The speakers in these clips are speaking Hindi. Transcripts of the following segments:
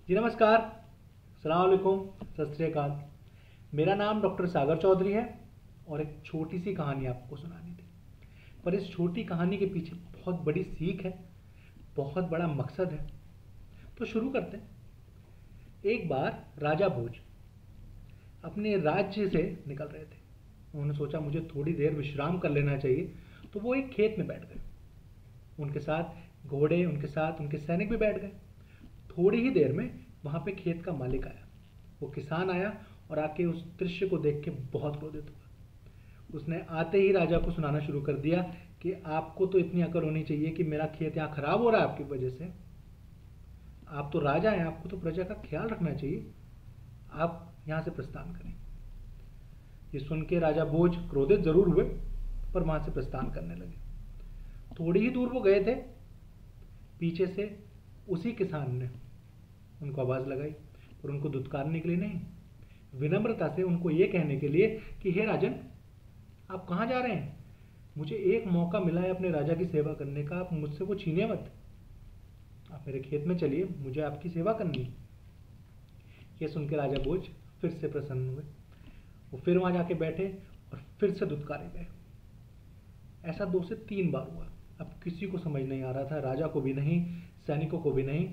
जी नमस्कार, अस्सलाम वालेकुम, सत श्री अकाल। मेरा नाम डॉक्टर सागर चौधरी है और एक छोटी सी कहानी आपको सुनानी थी। पर इस छोटी कहानी के पीछे बहुत बड़ी सीख है, बहुत बड़ा मकसद है। तो शुरू करते हैं। एक बार राजा भोज अपने राज्य से निकल रहे थे। उन्होंने सोचा मुझे थोड़ी देर विश्राम कर लेना चाहिए, तो वो एक खेत में बैठ गए। उनके साथ घोड़े, उनके साथ उनके सैनिक भी बैठ गए। थोड़ी ही देर में वहां पे खेत का मालिक आया। वो किसान आया और आके उस दृश्य को देख के बहुत क्रोधित हुआ। उसने आते ही राजा को सुनाना शुरू कर दिया कि आपको तो इतनी अकल होनी चाहिए कि मेरा खेत यहाँ खराब हो रहा है आपकी वजह से। आप तो राजा हैं, आपको तो प्रजा का ख्याल रखना चाहिए। आप यहाँ से प्रस्थान करें। ये सुन के राजा भोज क्रोधित जरूर हुए, पर वहां से प्रस्थान करने लगे। थोड़ी ही दूर वो गए थे, पीछे से उसी किसान ने उनको आवाज लगाई, और उनको दुत्कारने के लिए नहीं, विनम्रता से उनको ये कहने के लिए कि हे राजन, आप कहाँ जा रहे हैं? मुझे एक मौका मिला है अपने राजा की सेवा करने का, आप मुझसे वो छीनिए मत। आप मेरे खेत में चलिए, मुझे आपकी सेवा करनी है। ये सुन के राजा भोज फिर से प्रसन्न हुए। वो फिर वहां जाके बैठे और फिर से दुत्कारे गए। ऐसा 2 से 3 बार हुआ। अब किसी को समझ नहीं आ रहा था, राजा को भी नहीं, सैनिकों को भी नहीं,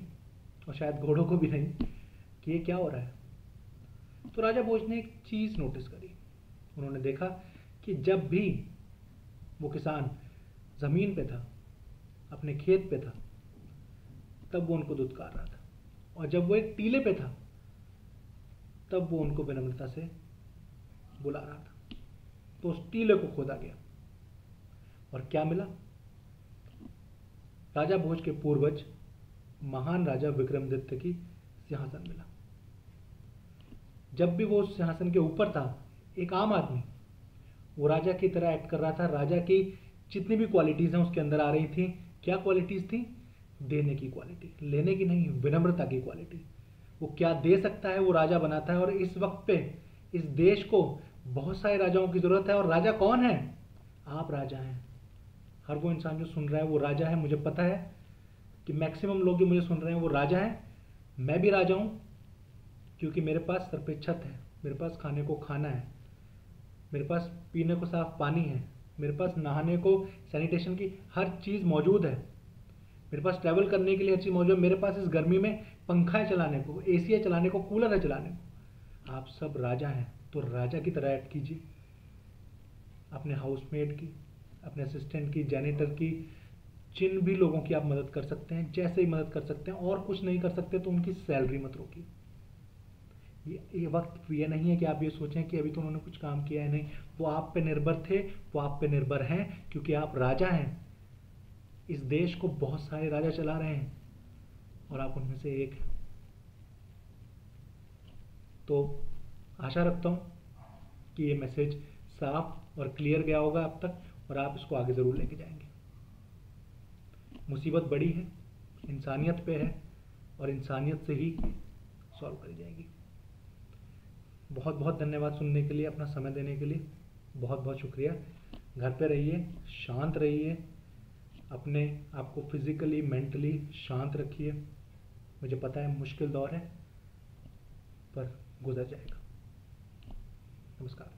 और शायद घोड़ों को भी नहीं, कि ये क्या हो रहा है। तो राजा भोज ने एक चीज नोटिस करी। उन्होंने देखा कि जब भी वो किसान जमीन पे था, अपने खेत पे था, तब वो उनको दुत्कार रहा था, और जब वो एक टीले पे था, तब वो उनको विनम्रता से बुला रहा था। तो उस टीले को खोदा गया और क्या मिला? राजा भोज के पूर्वज महान राजा विक्रमादित्य की सिंहासन मिला। जब भी वो उस सिंहासन के ऊपर था, एक आम आदमी वो राजा की तरह एक्ट कर रहा था। राजा की जितनी भी क्वालिटीज हैं उसके अंदर आ रही थी। क्या क्वालिटीज थी? देने की क्वालिटी, लेने की नहीं, विनम्रता की क्वालिटी। वो क्या दे सकता है वो राजा बनाता है। और इस वक्त पे इस देश को बहुत सारे राजाओं की जरूरत है। और राजा कौन है? आप राजा हैं। हर वो इंसान जो सुन रहा है वो राजा है। मुझे पता है कि मैक्सिमम लोग जो मुझे सुन रहे हैं वो राजा हैं। मैं भी राजा हूं, क्योंकि मेरे पास सर पे छत है, मेरे पास खाने को खाना है, मेरे पास पीने को साफ पानी है, मेरे पास नहाने को सैनिटेशन की हर चीज़ मौजूद है, मेरे पास ट्रैवल करने के लिए हर चीज़ मौजूद है, मेरे पास इस गर्मी में पंखा है चलाने को, एसी है चलाने को, कूलर है चलाने को। आप सब राजा हैं, तो राजा की तरह एक्ट कीजिए। अपने हाउसमेट की, अपने असिस्टेंट की, जैनिटर की, जिन भी लोगों की आप मदद कर सकते हैं, जैसे ही मदद कर सकते हैं, और कुछ नहीं कर सकते तो उनकी सैलरी मत रोकिए। ये वक्त ये नहीं है कि आप ये सोचें कि अभी तो उन्होंने कुछ काम किया है। नहीं, वो आप पे निर्भर थे, वो आप पे निर्भर हैं, क्योंकि आप राजा हैं। इस देश को बहुत सारे राजा चला रहे हैं और आप उनमें से एक हैं। तो आशा रखता हूँ कि ये मैसेज साफ और क्लियर गया होगा अब तक, और आप इसको आगे ज़रूर लेके जाएंगे। मुसीबत बड़ी है, इंसानियत पे है, और इंसानियत से ही सॉल्व करी जाएगी। बहुत बहुत धन्यवाद सुनने के लिए, अपना समय देने के लिए बहुत बहुत शुक्रिया। घर पे रहिए, शांत रहिए, अपने आप को फिजिकली मेंटली शांत रखिए। मुझे पता है मुश्किल दौर है, पर गुजर जाएगा। नमस्कार।